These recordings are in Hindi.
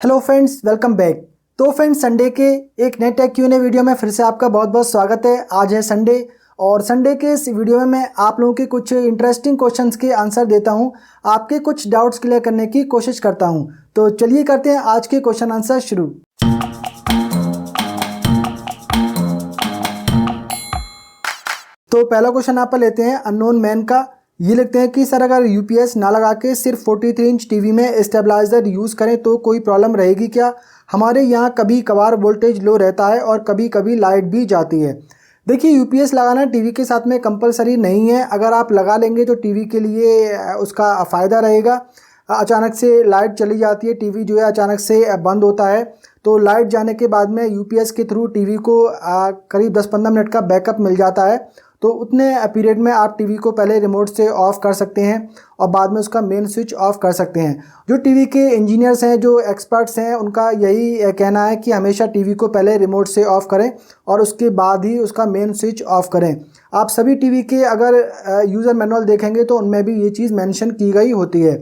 Hello friends, welcome back. तो फ्रेंड्स, संडे के एक नए टेक Q&A वीडियो में फिर से आपका बहुत बहुत स्वागत है। आज है संडे और संडे के इस वीडियो में मैं आप लोगों के कुछ इंटरेस्टिंग क्वेश्चंस के आंसर देता हूं, आपके कुछ डाउट्स क्लियर करने की कोशिश करता हूं। तो चलिए करते हैं आज के क्वेश्चन आंसर शुरू। तो पहला क्वेश्चन यहाँ पर लेते हैं अननोन मैन का। ये लिखते हैं कि सर, अगर यूपीएस ना लगा के सिर्फ 43 इंच टीवी में स्टेबलाइजर यूज़ करें तो कोई प्रॉब्लम रहेगी क्या? हमारे यहाँ कभी कभार वोल्टेज लो रहता है और कभी कभी लाइट भी जाती है। देखिए, यूपीएस लगाना टीवी के साथ में कंपलसरी नहीं है। अगर आप लगा लेंगे तो टीवी के लिए उसका फ़ायदा रहेगा। अचानक से लाइट चली जाती है, टीवी जो है अचानक से बंद होता है, तो लाइट जाने के बाद में यूपीएस के थ्रू टीवी को करीब 10-15 मिनट का बैकअप मिल जाता है। तो उतने पीरियड में आप टीवी को पहले रिमोट से ऑफ़ कर सकते हैं और बाद में उसका मेन स्विच ऑफ़ कर सकते हैं। जो टीवी के इंजीनियर्स हैं, जो एक्सपर्ट्स हैं, उनका यही कहना है कि हमेशा टीवी को पहले रिमोट से ऑफ़ करें और उसके बाद ही उसका मेन स्विच ऑफ़ करें। आप सभी टीवी के अगर यूज़र मैनुअल देखेंगे तो उनमें भी ये चीज़ मेंशन की गई होती है।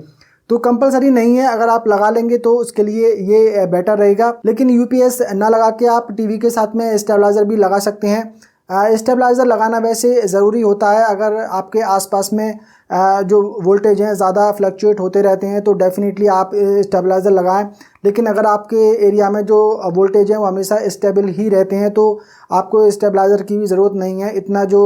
तो कंपलसरी नहीं है, अगर आप लगा लेंगे तो उसके लिए ये बेटर रहेगा। लेकिन यूपीएस ना लगा के आप टीवी के साथ में स्टेबलाइज़र भी लगा सकते हैं। स्टेबलाइज़र लगाना वैसे ज़रूरी होता है। अगर आपके आसपास में जो वोल्टेज हैं ज़्यादा फ्लक्चुएट होते रहते हैं तो डेफ़िनेटली आप स्टेबलाइज़र लगाएं। लेकिन अगर आपके एरिया में जो वोल्टेज हैं वो हमेशा स्टेबल ही रहते हैं तो आपको स्टेबलाइज़र की भी ज़रूरत नहीं है। इतना जो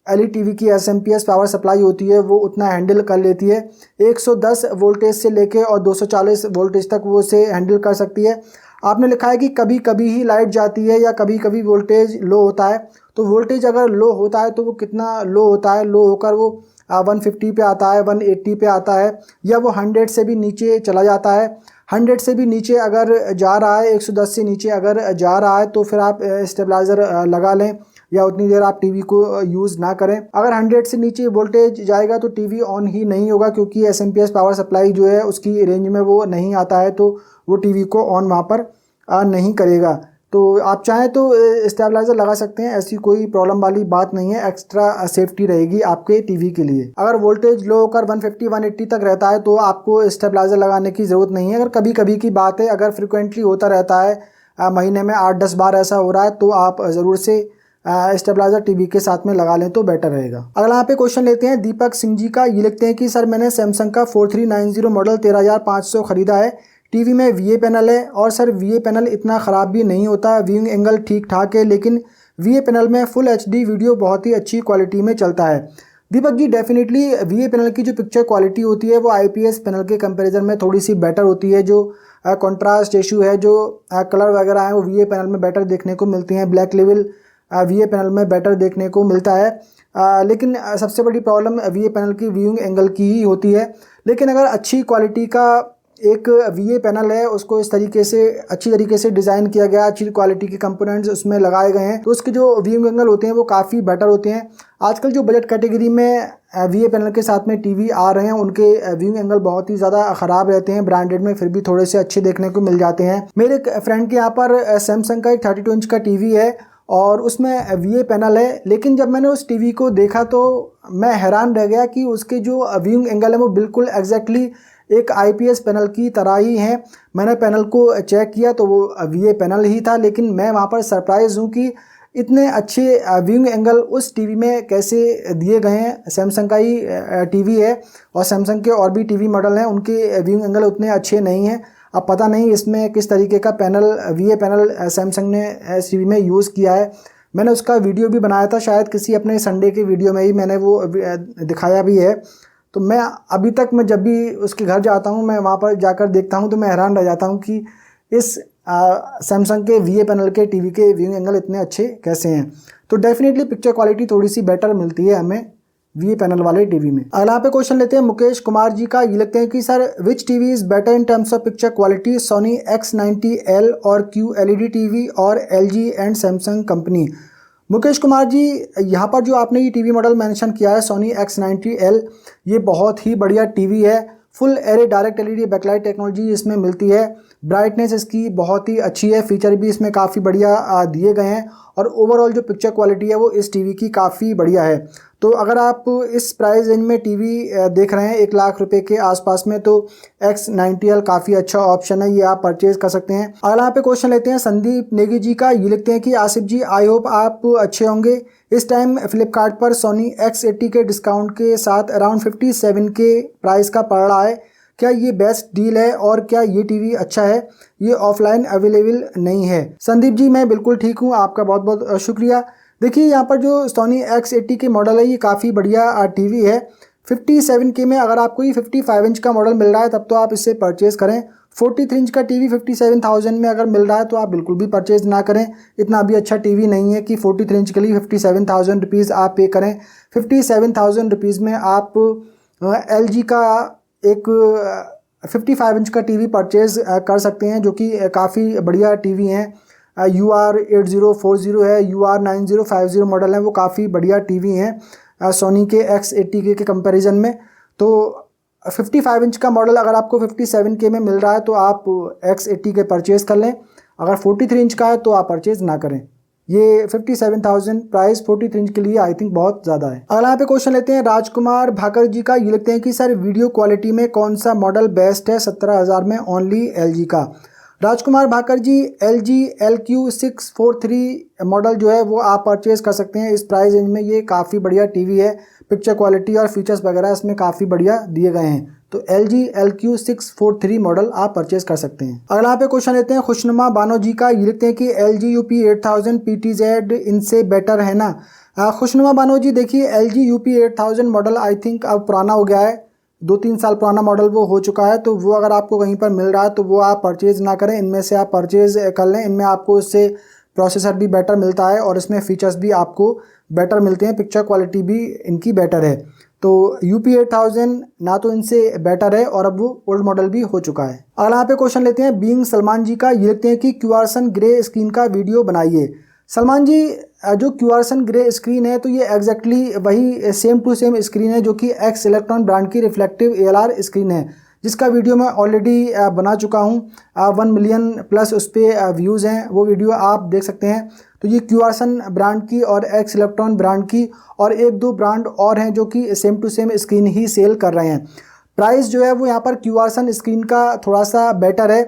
एलईडी टीवी की एसएमपीएस पावर सप्लाई होती है वो उतना हैंडल कर लेती है। 110 वोल्टेज से लेके और 240 वोल्टेज तक वो उसे हैंडल कर सकती है। आपने लिखा है कि कभी कभी ही लाइट जाती है या कभी कभी वोल्टेज लो होता है। तो वोल्टेज अगर लो होता है तो वो कितना लो होता है? लो होकर वो 150 पे आता है, 180 पे आता है, या वो 100 से भी नीचे चला जाता है। 100 से भी नीचे अगर जा रहा है, 110 से नीचे अगर जा रहा है तो फिर आप स्टेबलाइज़र लगा लें या उतनी देर आप टीवी को यूज़ ना करें। अगर 100 से नीचे वोल्टेज जाएगा तो टीवी ऑन ही नहीं होगा, क्योंकि एसएमपीएस पावर सप्लाई जो है उसकी रेंज में वो नहीं आता है, तो वो टीवी को ऑन वहाँ पर नहीं करेगा। तो आप चाहें तो स्टेबलाइज़र लगा सकते हैं, ऐसी कोई प्रॉब्लम वाली बात नहीं है। एक्स्ट्रा सेफ्टी रहेगी आपके टीवी के लिए। अगर वोल्टेज लो होकर 150-180 तक रहता है तो आपको स्टेबलाइज़र लगाने की ज़रूरत नहीं है। अगर कभी कभी की बात है, अगर फ्रिक्वेंटली होता रहता है, महीने में 8-10 बार ऐसा हो रहा है, तो आप ज़रूर से स्टेबलाइज़र टीवी के साथ में लगा लें तो बेटर रहेगा। अगला यहाँ पे क्वेश्चन लेते हैं दीपक सिंह जी का। ये लिखते हैं कि सर, मैंने सैमसंग का 4390 मॉडल 13,500 ख़रीदा है। टीवी में वीए पैनल है और सर वीए पैनल इतना ख़राब भी नहीं होता, व्यूइंग एंगल ठीक ठाक है, लेकिन वीए पैनल में फुल एचडी वीडियो बहुत ही अच्छी क्वालिटी में चलता है। दीपक जी, डेफिनेटली वीए पैनल की जो पिक्चर क्वालिटी होती है वो आईपीएस पैनल के कंपैरिजन में थोड़ी सी बेटर होती है। जो कंट्रास्ट इशू है, जो कलर वगैरह है, वो वीए पैनल में बेटर देखने को मिलती हैं। ब्लैक लेवल वीए पैनल में बेटर देखने को मिलता है। लेकिन सबसे बड़ी प्रॉब्लम वीए पैनल की व्यूइंग एंगल की ही होती है। लेकिन अगर अच्छी क्वालिटी का एक वीए पैनल है, उसको इस तरीके से अच्छी तरीके से डिज़ाइन किया गया, अच्छी क्वालिटी के कंपोनेंट्स उसमें लगाए गए हैं, तो उसके जो व्यूइंग एंगल होते हैं वो काफ़ी बेटर होते हैं। आजकल जो बजट कैटेगरी में वीए पैनल के साथ में टीवी आ रहे हैं, उनके व्यूइंग एंगल बहुत ही ज़्यादा ख़राब रहते हैं। ब्रांडेड में फिर भी थोड़े से अच्छे देखने को मिल जाते हैं। मेरे एक फ्रेंड के यहाँ पर सैमसंग का एक 32 इंच का टीवी है और उसमें वीए पैनल है, लेकिन जब मैंने उस टीवी को देखा तो मैं हैरान रह गया कि उसके जो व्यूइंग एंगल है वो बिल्कुल एग्जैक्टली एक आईपीएस पैनल की तरह ही है। मैंने पैनल को चेक किया तो वो वीए पैनल ही था, लेकिन मैं वहाँ पर सरप्राइज़ हूँ कि इतने अच्छे व्यूइंग एंगल उस टीवी में कैसे दिए गए हैं। सैमसंग का ही टीवी है और सैमसंग के और भी टीवी मॉडल हैं, उनके व्यूइंग एंगल उतने अच्छे नहीं हैं। अब पता नहीं इसमें किस तरीके का पैनल वीए पैनल सैमसंग ने इस टीवी में यूज़ किया है। मैंने उसका वीडियो भी बनाया था, शायद किसी अपने संडे के वीडियो में ही मैंने वो दिखाया भी है। तो मैं अभी तक मैं जब भी उसके घर जाता हूँ, मैं वहाँ पर जाकर देखता हूँ तो मैं हैरान रह जाता हूँ कि इस सैमसंग के वीए पैनल के टीवी के व्यूइंग एंगल इतने अच्छे कैसे हैं। तो डेफिनेटली पिक्चर क्वालिटी थोड़ी सी बेटर मिलती है हमें वीए पैनल वाले टीवी में। अगला यहाँ पे क्वेश्चन लेते हैं मुकेश कुमार जी का। ये लिखते हैं कि sir, which TV is better in terms of picture quality, Sony X90L और QLED टीवी और LG and Samsung company? Mukesh Kumar ji, यहाँ पर जो आपने ये टीवी मॉडल मेंशन किया है सोनी X90L, ये बहुत ही बढ़िया टीवी है। Full array direct LED backlight technology इसमें मिलती है। ब्राइटनेस इसकी बहुत ही अच्छी है, फीचर भी इसमें काफ़ी बढ़िया दिए गए हैं और ओवरऑल जो पिक्चर क्वालिटी है वो इस टीवी की काफ़ी बढ़िया है। तो अगर आप इस प्राइस रेंज में टीवी देख रहे हैं 1 लाख रुपए के आसपास में, तो X90L काफ़ी अच्छा ऑप्शन है, ये आप परचेज कर सकते हैं। अगला यहाँ पे क्वेश्चन लेते हैं संदीप नेगी जी का। ये लिखते हैं कि आसिफ जी, आई होप आप अच्छे होंगे। इस टाइम फ्लिपकार्ट पर सोनी X80 के डिस्काउंट के साथ अराउंड 57 के प्राइस का पड़ रहा है, क्या ये बेस्ट डील है और क्या ये टीवी अच्छा है? ये ऑफलाइन अवेलेबल नहीं है। संदीप जी, मैं बिल्कुल ठीक हूँ, आपका बहुत बहुत शुक्रिया। देखिए, यहाँ पर जो सोनी X80 के मॉडल है, ये काफ़ी बढ़िया टीवी है। 57K में अगर आपको ये 55 इंच का मॉडल मिल रहा है तब तो आप इसे परचेज़ करें। 43 इंच का टीवी 57,000 में अगर मिल रहा है तो आप बिल्कुल भी परचेज़ ना करें। इतना भी अच्छा टीवी नहीं है कि 43 इंच के लिए 57,000 रुपीज़ आप पे करें। 57,000 रुपीज़ में आप LG का एक 55 इंच का टीवी परचेज़ कर सकते हैं, जो कि काफ़ी बढ़िया टीवी हैं। UR8040 है, UR9050 मॉडल है, वो काफ़ी बढ़िया टीवी हैं सोनी के X80 के कंपैरिजन में। तो 55 इंच का मॉडल अगर आपको 57K में मिल रहा है तो आप X80 के परचेज़ कर लें। अगर 43 इंच का है तो आप परचेज़ ना करें। ये 57,000 प्राइस 43 इंच के लिए आई थिंक बहुत ज़्यादा है। अगला यहाँ पे क्वेश्चन लेते हैं राजकुमार भाकर जी का। ये लिखते हैं कि सर, वीडियो क्वालिटी में कौन सा मॉडल बेस्ट है 17,000 में ओनली LG का? राजकुमार भाकर जी, LG LQ643 मॉडल जो है वो आप परचेज़ कर सकते हैं इस प्राइस रेंज में। ये काफ़ी बढ़िया टीवी है, पिक्चर क्वालिटी और फीचर्स वगैरह इसमें काफ़ी बढ़िया दिए गए हैं। तो LG LQ643 मॉडल आप परचेज़ कर सकते हैं। अगला यहाँ पे क्वेश्चन लेते हैं खुशनुमा बानो जी का। ये लिखते हैं कि LG UP8000 PTZ इनसे बेटर है ना? खुशनुमा बानो जी, देखिए, LG UP8000 model I think अब पुराना हो गया है, 2-3 साल पुराना मॉडल वो हो चुका है। तो वो अगर आपको कहीं पर मिल रहा है तो वो आप परचेज़ ना करें, इनमें से आप परचेज़ कर लें। इनमें आपको इससे प्रोसेसर भी बेटर मिलता है और इसमें फीचर्स भी आपको बेटर मिलते हैं, पिक्चर क्वालिटी भी इनकी बेटर है। तो UP8000 ना तो इनसे बेटर है और अब वो ओल्ड मॉडल भी हो चुका है। अगला यहाँ पे क्वेश्चन लेते हैं बीइंग सलमान जी का। ये लिखते हैं कि क्यूआरसन ग्रे स्क्रीन का वीडियो बनाइए। सलमान जी, जो क्यूआरसन ग्रे स्क्रीन है तो ये एग्जैक्टली वही सेम टू सेम स्क्रीन है जो कि एक्स इलेक्ट्रॉन ब्रांड की रिफ्लेक्टिव ALR स्क्रीन है, जिसका वीडियो मैं ऑलरेडी बना चुका हूँ। 1 मिलियन प्लस उस पर व्यूज़ हैं, वो वीडियो आप देख सकते हैं। तो ये क्यूआरसन ब्रांड की और एक्स इलेक्ट्रॉन ब्रांड की और 1-2 ब्रांड और हैं जो कि सेम टू सेम स्क्रीन ही सेल कर रहे हैं। प्राइस जो है वो यहाँ पर क्यूआरसन स्क्रीन का थोड़ा सा बेटर है।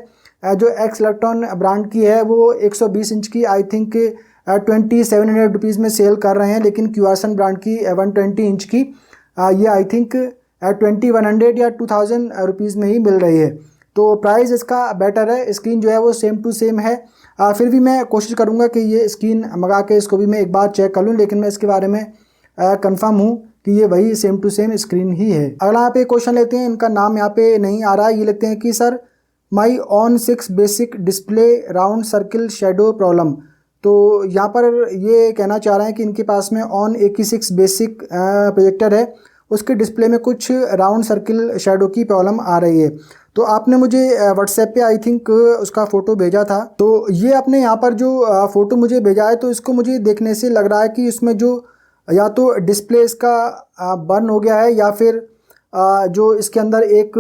जो एक्स इलेक्ट्रॉन ब्रांड की है वो 120 इंच की आई थिंक 2700 रुपीज़ में सेल कर रहे हैं, लेकिन क्यूआरसन ब्रांड की 120 इंच की ये आई थिंक 2100 या 2000 रुपीज़ में ही मिल रही है। तो प्राइस इसका बेटर है, स्क्रीन जो है वो सेम टू सेम है। फिर भी मैं कोशिश करूँगा कि ये स्क्रीन मंगा के इसको भी मैं एक बार चेक कर लूँ, लेकिन मैं इसके बारे में कंफर्म हूँ कि ये वही सेम टू सेम स्क्रीन ही है। अगला यहाँ पे क्वेश्चन लेते हैं, इनका नाम यहाँ पे नहीं आ रहा है। ये लिखते हैं कि sir, my on 6 basic display round circle shadow problem. तो यहाँ पर ये कहना चाह रहे हैं कि इनके पास में ऑन 86 बेसिक प्रोजेक्टर है, उसके डिस्प्ले में कुछ राउंड सर्किल शेडो की प्रॉब्लम आ रही है। तो आपने मुझे व्हाट्सएप पे आई थिंक उसका फ़ोटो भेजा था। तो ये आपने यहाँ पर जो फ़ोटो मुझे भेजा है, तो इसको मुझे देखने से लग रहा है कि इसमें जो या तो डिस्प्ले इसका बर्न हो गया है या फिर जो इसके अंदर एक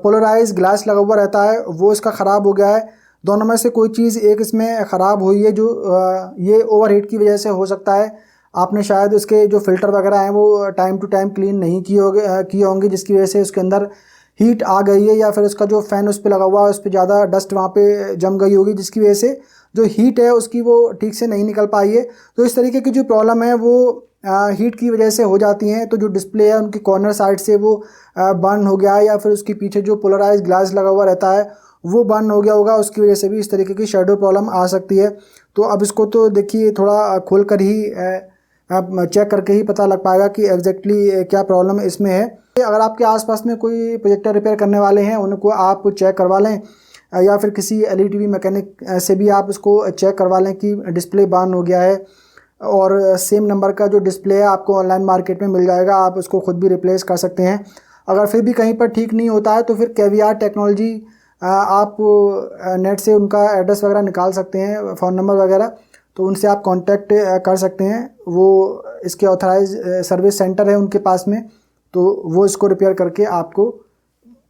पोलराइज ग्लास लगा हुआ रहता है वो इसका ख़राब हो गया है। दोनों में से कोई चीज़ एक इसमें ख़राब हुई है, जो ये ओवरहीट की वजह से हो सकता है। आपने शायद उसके जो फ़िल्टर वगैरह हैं वो टाइम टू टाइम क्लीन नहीं किए होंगे, जिसकी वजह से उसके अंदर हीट आ गई है, या फिर उसका जो फ़ैन उस पर लगा हुआ है उस पर ज़्यादा डस्ट वहाँ पे जम गई होगी, जिसकी वजह से जो हीट है उसकी वो ठीक से नहीं निकल पाई है। तो इस तरीके की जो प्रॉब्लम है वो हीट की वजह से हो जाती हैं। तो जो डिस्प्ले है उनकी कॉर्नर साइड से वो बर्न हो गया है, या फिर उसके पीछे जो पोलराइज ग्लास लगा हुआ रहता है वो बर्न हो गया होगा, उसकी वजह से भी इस तरीके की शेडो प्रॉब्लम आ सकती है। तो अब इसको तो देखिए थोड़ा खोल कर ही चेक करके ही पता लग पाएगा कि एग्जैक्टली क्या प्रॉब्लम इसमें है। अगर आपके आसपास में कोई प्रोजेक्टर रिपेयर करने वाले हैं उनको आप चेक करवा लें, या फिर किसी LED मैकेनिक से भी आप उसको चेक करवा लें कि डिस्प्ले बर्न हो गया है। और सेम नंबर का जो डिस्प्ले है आपको ऑनलाइन मार्केट में मिल जाएगा, आप उसको खुद भी रिप्लेस कर सकते हैं। अगर फिर भी कहीं पर ठीक नहीं होता है तो फिर KVR टेक्नोलॉजी आप नेट से उनका एड्रेस वगैरह निकाल सकते हैं, फ़ोन नंबर वगैरह, तो उनसे आप कांटेक्ट कर सकते हैं। वो इसके ऑथराइज सर्विस सेंटर है उनके पास में, तो वो इसको रिपेयर करके आपको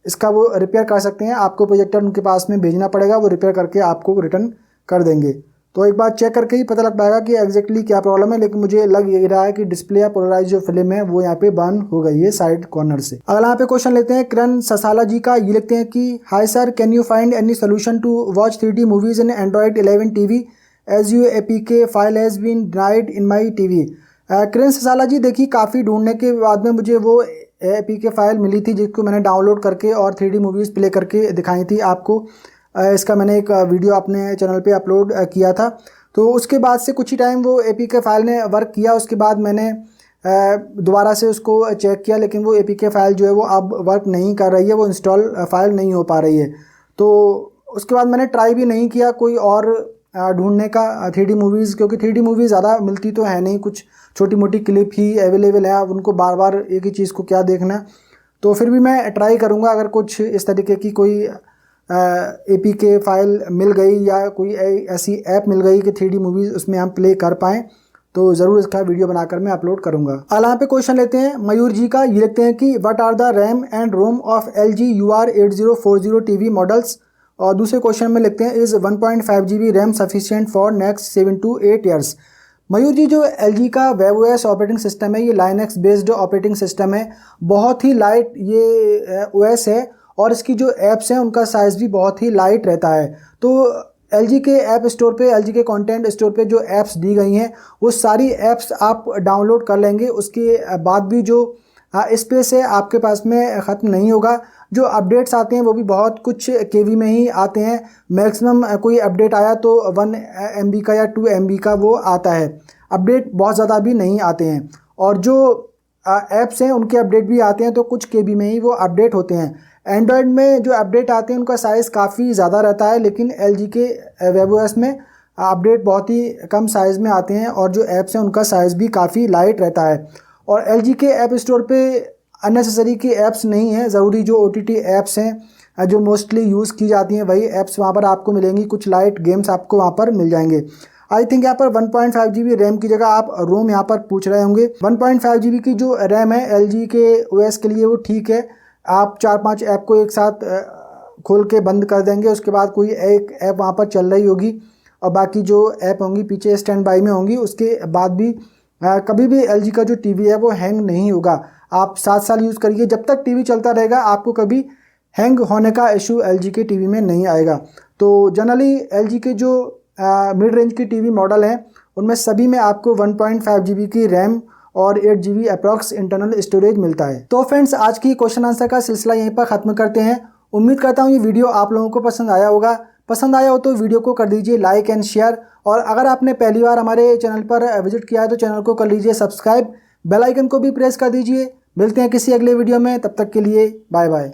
इसका वो रिपेयर कर सकते हैं। आपको प्रोजेक्टर उनके पास में भेजना पड़ेगा, वो रिपेयर करके आपको रिटर्न कर देंगे। तो एक बार चेक करके ही पता लग पाएगा कि एग्जैक्टली क्या प्रॉब्लम है, लेकिन मुझे लग ये रहा है कि डिस्प्ले या पोलराइज जो फिल्म है वो यहाँ पे बर्न हो गई है साइड कॉर्नर से। अगला यहाँ पे क्वेश्चन लेते हैं किरण ससाला जी का। ये लिखते हैं कि hi sir, can you find any solution to watch 3D movies in Android 11 TV as you APK file has been denied in my TV. Kiran Sasala ji, देखिए काफ़ी ढूंढने के बाद में मुझे वो APK फाइल मिली थी जिसको मैंने डाउनलोड करके और 3D मूवीज़ प्ले करके दिखाई थी आपको। इसका मैंने एक वीडियो अपने चैनल पे अपलोड किया था। तो उसके बाद से कुछ ही टाइम वो APK फाइल ने वर्क किया, उसके बाद मैंने दोबारा से उसको चेक किया, लेकिन वो APK फाइल जो है वो अब वर्क नहीं कर रही है, वो इंस्टॉल फाइल नहीं हो पा रही है। तो उसके बाद मैंने ट्राई भी नहीं किया कोई और ढूंढने का 3D मूवीज़, क्योंकि 3D मूवीज़ ज़्यादा मिलती तो है नहीं, कुछ छोटी मोटी क्लिप ही अवेलेबल है, अब उनको बार बार एक ही चीज़ को क्या देखना। तो फिर भी मैं ट्राई करूँगा, अगर कुछ इस तरीके की कोई APK फाइल मिल गई या कोई ऐसी ऐप मिल गई कि 3D मूवीज़ उसमें हम प्ले कर पाएँ, तो ज़रूर इसका वीडियो बनाकर मैं अपलोड करूँगा। अगला यहाँ पे क्वेश्चन लेते हैं मयूर जी का। ये लिखते हैं कि what are the RAM and ROM of LG UR8040 TV models. और दूसरे क्वेश्चन में लिखते हैं is 1.5 GB RAM sufficient for next 7 to 8 years. Mayur ji, जो LG का WebOS ऑपरेटिंग सिस्टम है ये लाइनक्स बेस्ड ऑपरेटिंग सिस्टम है, बहुत ही लाइट ये OS है, और इसकी जो ऐप्स हैं उनका साइज़ भी बहुत ही लाइट रहता है। तो LG के ऐप स्टोर पे, LG के कंटेंट स्टोर पे जो ऐप्स दी गई हैं वो सारी ऐप्स आप डाउनलोड कर लेंगे, उसके बाद भी जो स्पेस है आपके पास में ख़त्म नहीं होगा। जो अपडेट्स आते हैं वो भी बहुत कुछ KB में ही आते हैं, मैक्सिमम कोई अपडेट आया तो 1 MB का या 2 MB का वो आता है, अपडेट बहुत ज़्यादा भी नहीं आते हैं। और जो ऐप्स हैं उनके अपडेट भी आते हैं तो कुछ KB में ही वो अपडेट होते हैं। एंड्रॉयड में जो अपडेट आते हैं उनका साइज़ काफ़ी ज़्यादा रहता है, लेकिन LG के WebOS में अपडेट बहुत ही कम साइज़ में आते हैं, और जो ऐप्स हैं उनका साइज़ भी काफ़ी लाइट रहता है। और LG के ऐप स्टोर पे अननेसेसरी की ऐप्स नहीं है, ज़रूरी जो OTT ऐप्स हैं जो मोस्टली यूज़ की जाती हैं वही ऐप्स वहाँ पर आपको मिलेंगी, कुछ लाइट गेम्स आपको वहाँ पर मिल जाएंगे। आई थिंक यहाँ पर 1.5 GB रैम की जगह आप रोम यहाँ पर पूछ रहे होंगे। 1.5 GB की जो रैम है LG के OS के लिए वो ठीक है, आप 4-5 ऐप को एक साथ खोल के बंद कर देंगे, उसके बाद कोई एक ऐप वहाँ पर चल रही होगी और बाकी जो ऐप होंगी पीछे स्टैंड बाई में होंगी, उसके बाद भी कभी भी LG का जो TV है वो हैंग नहीं होगा। आप 7 साल यूज़ करिए, जब तक TV चलता रहेगा आपको कभी हैंग होने का इशू LG के TV में नहीं आएगा। तो जनरली LG के जो मिड रेंज की TV मॉडल हैं उनमें सभी में आपको 1.5 GB की रैम और 8 GB अप्रॉक्स इंटरनल स्टोरेज मिलता है। तो फ्रेंड्स, आज की क्वेश्चन आंसर का सिलसिला यहीं पर ख़त्म करते हैं। उम्मीद करता हूँ ये वीडियो आप लोगों को पसंद आया होगा। पसंद आया हो तो वीडियो को कर दीजिए लाइक एंड शेयर, और अगर आपने पहली बार हमारे चैनल पर विजिट किया है तो चैनल को कर लीजिए सब्सक्राइब, बेल आइकन को भी प्रेस कर दीजिए। मिलते हैं किसी अगले वीडियो में, तब तक के लिए बाय बाय।